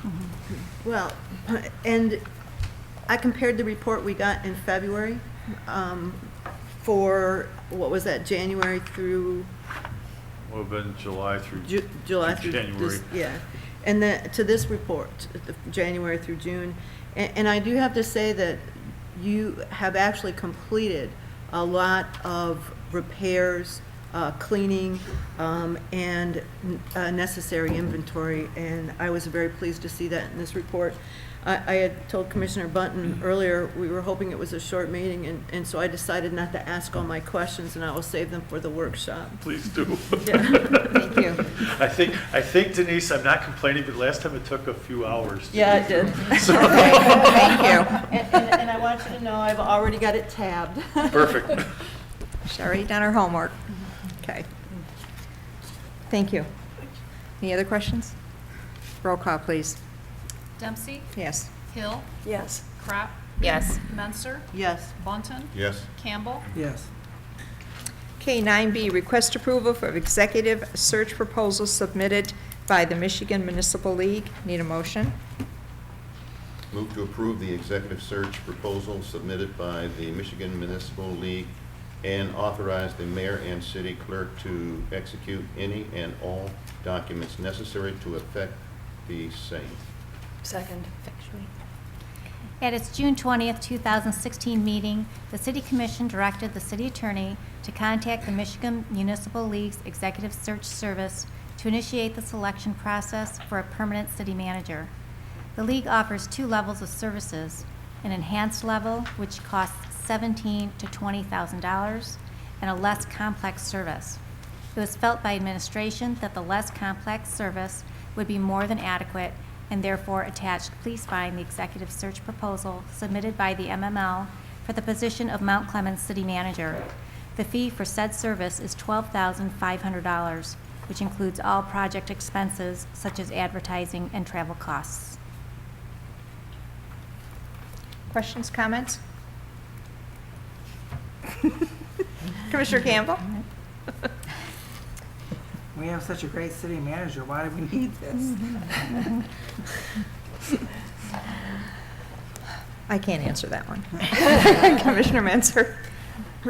Well, and I compared the report we got in February for, what was that, January through? Would have been July through July through January. Yeah, and to this report, January through June, and I do have to say that you have actually completed a lot of repairs cleaning, and necessary inventory, and I was very pleased to see that in this report. I had told Commissioner Bunton earlier, we were hoping it was a short meeting, and so I decided not to ask all my questions, and I will save them for the workshop. Please do. Thank you. I think Denise, I'm not complaining, but last time it took a few hours. Yeah, it did. Thank you. And I want you to know I've already got it tabbed. Perfect. She's already done her homework. Okay. Thank you. Any other questions? Roll call, please. Dempsey? Yes. Hill? Yes. Crop? Yes. Menser? Yes. Bunton? Yes. Campbell? Yes. Okay, 9B, request approval for executive search proposal submitted by the Michigan Municipal League. Need a motion? Move to approve the executive search proposal submitted by the Michigan Municipal League and authorize the mayor and city clerk to execute any and all documents necessary to effect the same. Second. At its June 20th, 2016 meeting, the City Commission directed the city attorney to contact the Michigan Municipal League's Executive Search Service to initiate the selection process for a permanent city manager. The league offers 2 levels of services, an enhanced level, which costs $17,000 to $20,000, and a less complex service. It was felt by administration that the less complex service would be more than adequate, and therefore attached, please find the executive search proposal submitted by the MML for the position of Mount Clemens City Manager. The fee for said service is $12,500, which includes all project expenses such as advertising and travel costs. Questions, comments? Commissioner Campbell? We have such a great city manager, why do we need this? I can't answer that one. Commissioner Menzer?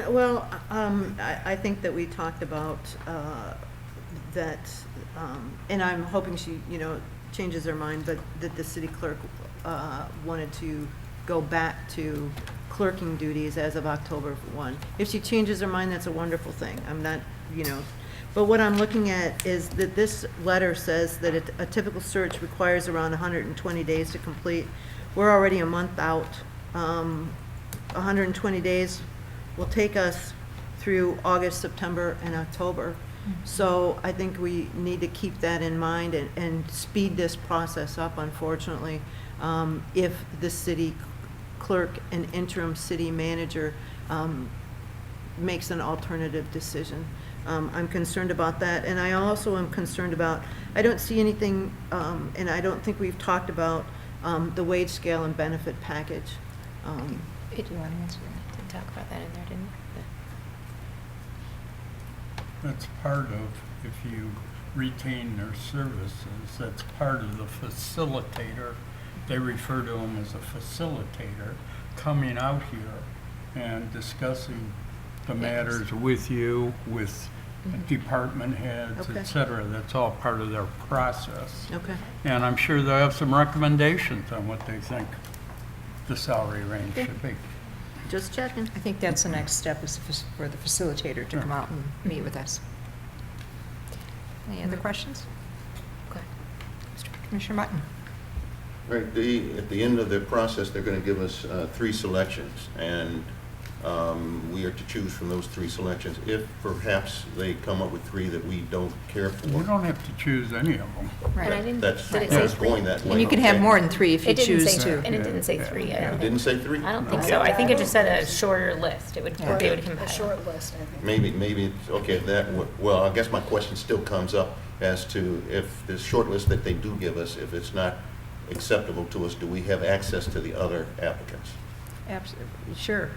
Well, I think that we talked about that, and I'm hoping she, changes her mind, but that the city clerk wanted to go back to clerking duties as of October 1. If she changes her mind, that's a wonderful thing. I'm not, but what I'm looking at is that this letter says that a typical search requires around 120 days to complete. We're already a month out. 120 days will take us through August, September, and October. So I think we need to keep that in mind and speed this process up, unfortunately, if the city clerk and interim city manager makes an alternative decision. I'm concerned about that, and I also am concerned about, I don't see anything, and I don't think we've talked about the wage scale and benefit package. Do you want to answer that? Didn't talk about that in there, didn't you? That's part of, if you retain their services, that's part of the facilitator. They refer to him as a facilitator, coming out here and discussing the matters with you, with department heads, Okay. et cetera. That's all part of their process. Okay. And I'm sure they'll have some recommendations on what they think the salary range should be. Just checking. I think that's the next step, is for the facilitator to come out and meet with us. Any other questions? Okay. Commissioner Mutton? Right, at the end of the process, they're going to give us 3 selections, and we are to choose from those 3 selections. If perhaps they come up with 3 that we don't care for. You don't have to choose any of them. And I didn't, That's, did it I say was 3? going that way. And you can have okay. more than 3 if you It didn't choose say, to. and it didn't say 3. It didn't say 3? I don't think so. I think it just said a shorter list. It would, they would compile. A short list, I think. Maybe, it's, okay, well, I guess my question still comes up as to if the short list that they do give us, if it's not acceptable to us, do we have access to the other applicants? Absolutely, sure.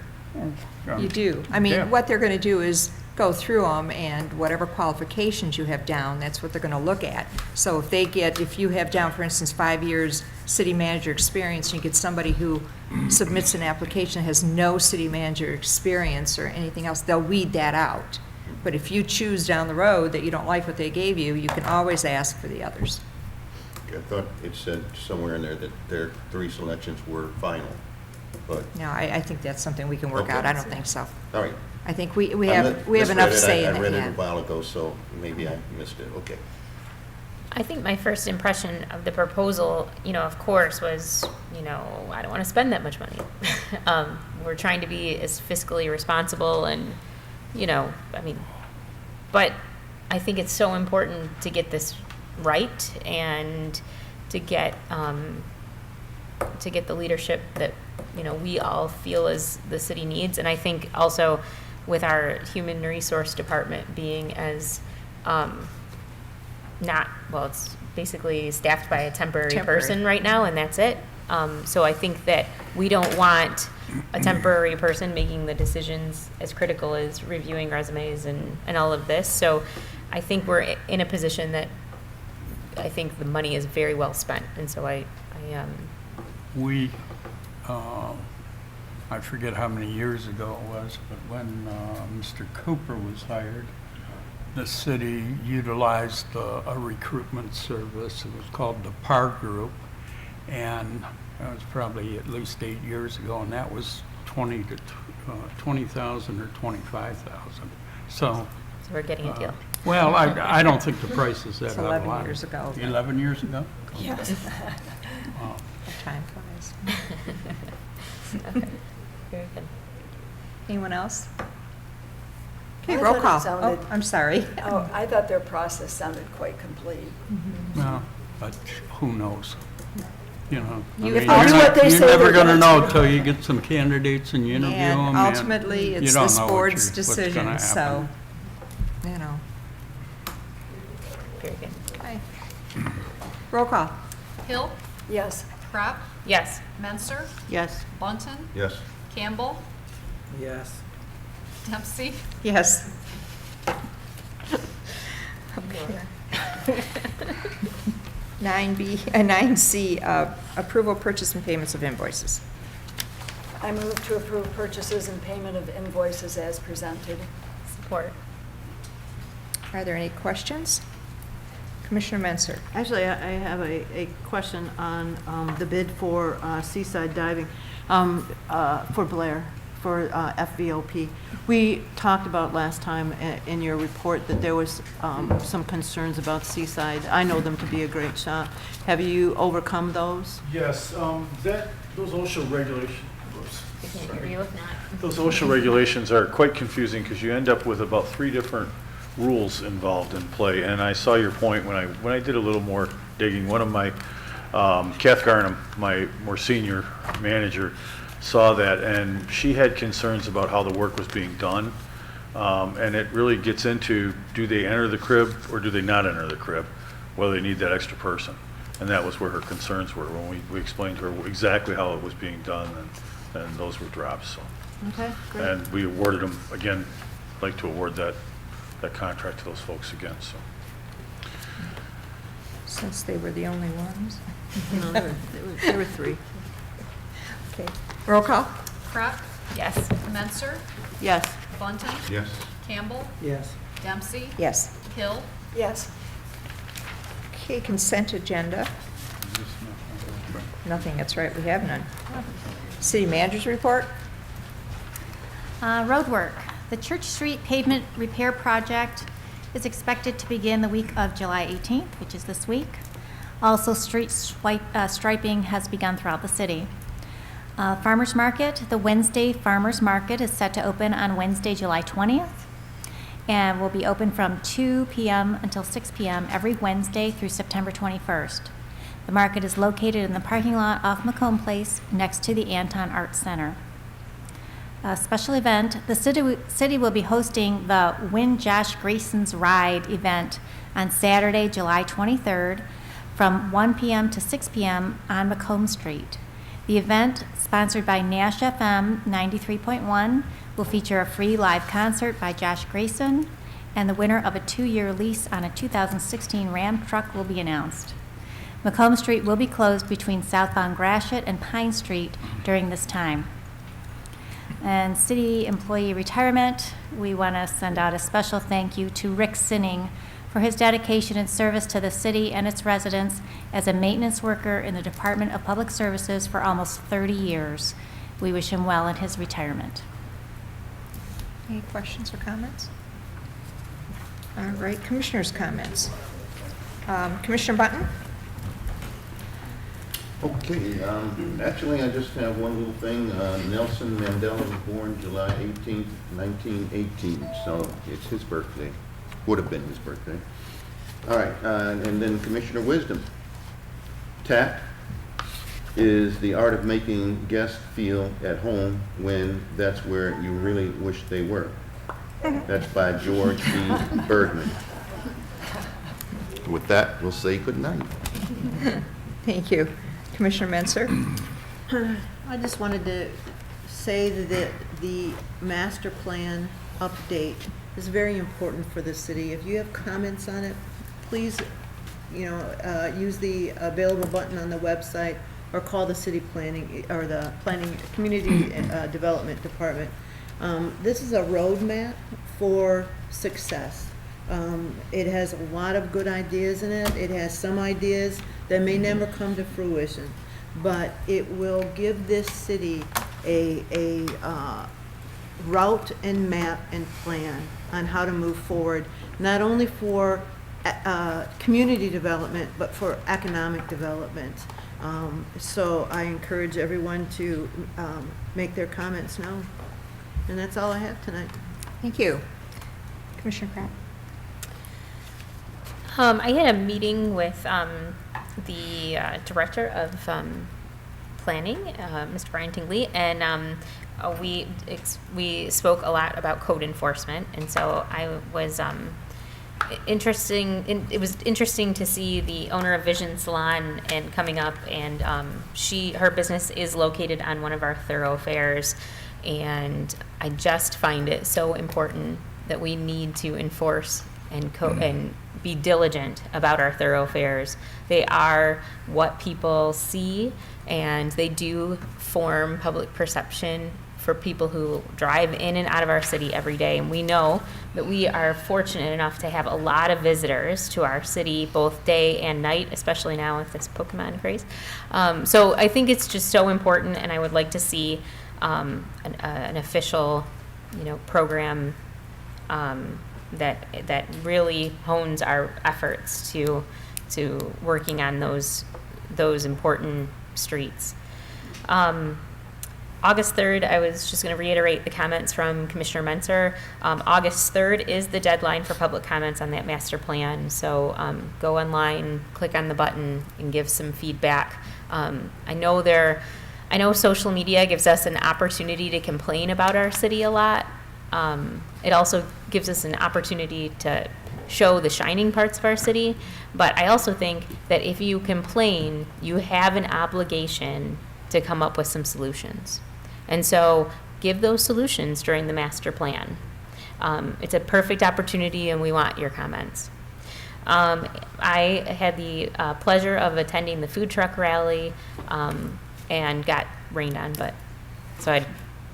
Yeah. You do. I mean, Yeah. what they're going to do is go through them, and whatever qualifications you have down, that's what they're going to look at. So if you have down, for instance, 5 years city manager experience, and you get somebody who submits an application that has no city manager experience or anything else, they'll weed that out. But if you choose down the road that you don't like what they gave you, you can always ask for the others. I thought it said somewhere in there that their 3 selections were final. but, No, I think that's something we can work Okay. out. I don't think so. all right. I think we I have misread enough it. say in I it, read it a yeah. while ago, so maybe I missed it. Okay. I think my first impression of the proposal, of course, was, I don't want to spend that much money. We're trying to be as fiscally responsible and, but I think it's so important to get this right and to get the leadership that, we all feel as the city needs. And I think also with our human resource department being as, it's basically staffed by a temporary person right now, and that's it. So I think that we don't want a temporary person making the decisions as critical as reviewing resumes and all of this. So I think we're in a position that I think the money is very well spent. And so We, I forget how many years ago it was, but when Mr. Cooper was hired, the city utilized a recruitment service. It was called the PAR Group, and that was probably at least 8 years ago, and that was 20,000 or 25,000. So we're getting a deal. Well, I don't think the price is that It's out of 11 line. years ago. 11 years ago? Yes. Wow. Time flies. Okay, very good. Anyone else? Okay, I roll thought it call. Oh, sounded- I'm sorry. Oh, I thought their process sounded quite complete. Well, but who knows? I You- mean, If I'll do what they you're say never they're going to gonna know till you get some candidates and you interview them. And ultimately, it's this board's decision, so, Very good. Okay. Roll call. Hill, Yes. Crop, Yes. Menser, Yes. Bunton, Yes. Campbell, Yes. Dempsey, Yes. 9C, approval, purchase, and payments of invoices. I move to approve purchases and payment of invoices as presented. Support. Are there any questions? Commissioner Menser. Actually, I have a question on the bid for seaside diving for Blair, for FVOP. We talked about last time in your report that there was some concerns about Seaside. I know them to be a great shop. Have you overcome those? Yes, those OSHA regulations, I can't hear you if not. those OSHA regulations are quite confusing because you end up with about 3 different rules involved in play. And I saw your point when I did a little more digging. One of my, Kath Garnham, my more senior manager, saw that, and she had concerns about how the work was being done. And it really gets into, do they enter the crib or do they not enter the crib, whether they need that extra person. And that was where her concerns were when we explained to her exactly how it was being done, and those were dropped. So. Okay, great. And we awarded them, again, like to award that contract to those folks again, so. Since they were the only ones. No, there were 3. Okay. Roll call. Crop, Yes. Menser, Yes. Bunton, Yes. Campbell, Yes. Dempsey, Yes. Hill, Yes. Okay, consent agenda. Nothing, that's right, we have none. City manager's report. Road work. The Church Street pavement repair project is expected to begin the week of July 18th, which is this week. Also, street striping has begun throughout the city. Farmers Market, the Wednesday Farmers Market is set to open on Wednesday, July 20th, and will be open from 2 p.m. until 6 p.m. every Wednesday through September 21st. The market is located in the parking lot off Macomb Place next to the Anton Arts Center. A special event, the city will be hosting the Win Josh Grayson's Ride event on Saturday, July 23rd from 1 p.m. to 6 p.m. on Macomb Street. The event, sponsored by Nash FM 93.1, will feature a free live concert by Josh Grayson, and the winner of a 2-year lease on a 2016 Ram truck will be announced. Macomb Street will be closed between southbound Gratiot and Pine Street during this time. And city employee retirement, we want to send out a special thank you to Rick Sinning for his dedication and service to the city and its residents as a maintenance worker in the Department of Public Services for almost 30 years. We wish him well in his retirement. Any questions or comments? All right, commissioners' comments. Commissioner Button? Okay, actually, I just have one little thing. Nelson Mandela was born July 18th, 1918, so it's his birthday. Would have been his birthday. All right, and then Commissioner Wisdom. Tact is the art of making guests feel at home when that's where you really wish they were. That's by George B. Bergman. With that, we'll say good night. Thank you. Commissioner Menser? I just wanted to say that the master plan update is very important for the city. If you have comments on it, please, use the available button on the website or call the city planning or the planning community development department. This is a roadmap for success. It has a lot of good ideas in it. It has some ideas that may never come to fruition, but it will give this city a route and map and plan on how to move forward, not only for community development, but for economic development. So I encourage everyone to make their comments known. And that's all I have tonight. Thank you. Commissioner Pratt? I had a meeting with the director of planning, Mr. Brian Tingley, and we spoke a lot about code enforcement, and so I was it was interesting to see the owner of Vision Salon and coming up, and her business is located on one of our thoroughfares, and I just find it so important that we need to enforce and be diligent about our thoroughfares. They are what people see, and they do form public perception for people who drive in and out of our city every day. And we know that we are fortunate enough to have a lot of visitors to our city, both day and night, especially now with this Pokemon craze. So I think it's just so important, and I would like to see an official, program that really hones our efforts to working on those important streets. August 3rd, I was just going to reiterate the comments from Commissioner Menser. August 3rd is the deadline for public comments on that master plan. So go online, click on the button, and give some feedback. I know social media gives us an opportunity to complain about our city a lot. It also gives us an opportunity to show the shining parts of our city. But I also think that if you complain, you have an obligation to come up with some solutions. And so give those solutions during the master plan. It's a perfect opportunity, and we want your comments. I had the pleasure of attending the food truck rally and got rained on, so I had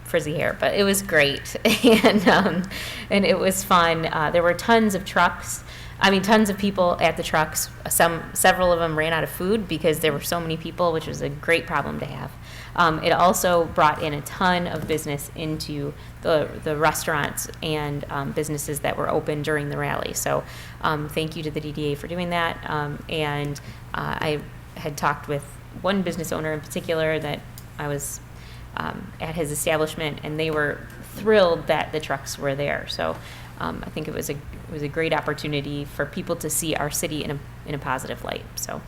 frizzy hair, but it was great. And it was fun. There were tons of tons of people at the trucks. Several of them ran out of food because there were so many people, which was a great problem to have. It also brought in a ton of business into the restaurants and businesses that were open during the rally. So thank you to the DDA for doing that. And I had talked with one business owner in particular that I was at his establishment, and they were thrilled that the trucks were there. So I think it was a great opportunity for people to see our city in a positive light. So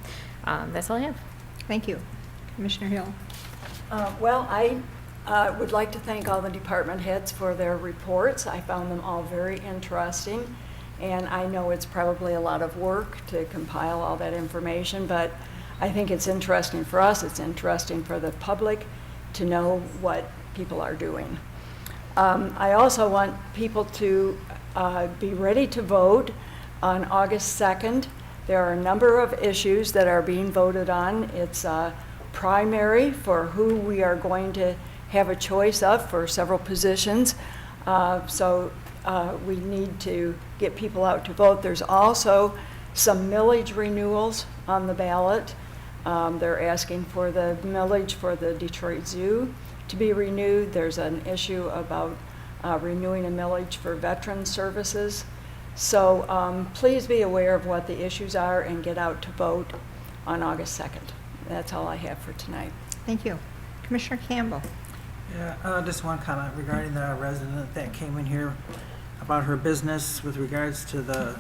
that's all I have. Thank you. Commissioner Hill? Well, I would like to thank all the department heads for their reports. I found them all very interesting, and I know it's probably a lot of work to compile all that information, but I think it's interesting for us, it's interesting for the public to know what people are doing. I also want people to be ready to vote on August 2nd. There are a number of issues that are being voted on. It's primary for who we are going to have a choice of for several positions. So we need to get people out to vote. There's also some millage renewals on the ballot. They're asking for the millage for the Detroit Zoo to be renewed. There's an issue about renewing a millage for veteran services. So please be aware of what the issues are and get out to vote on August 2nd. That's all I have for tonight. Thank you. Commissioner Campbell. Yeah, just one comment regarding the resident that came in here about her business with regards to the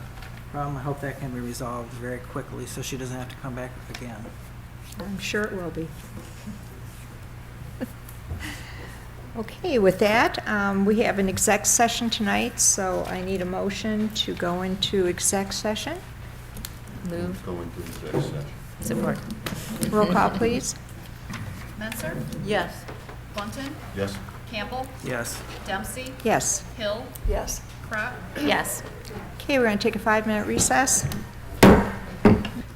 problem. I hope that can be resolved very quickly so she doesn't have to come back again. I'm sure it will be. Okay, with that, we have an exec session tonight, so I need a motion to go into exec session. Move. Go into exec session. Support. Roll call, please. Menser? Yes. Bunton? Yes? Campbell? Yes. Dempsey? Yes. Hill? Yes. Crop? Yes. Okay, we're going to take a 5-minute recess.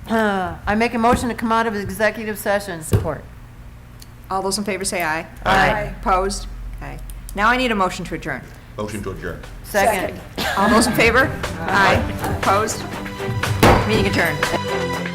I make a motion to come out of executive session. Support. All those in favor say aye. Aye. Opposed? Okay. Now I need a motion to adjourn. Motion to adjourn. Second. All those in favor? Aye. Opposed? Meeting adjourned.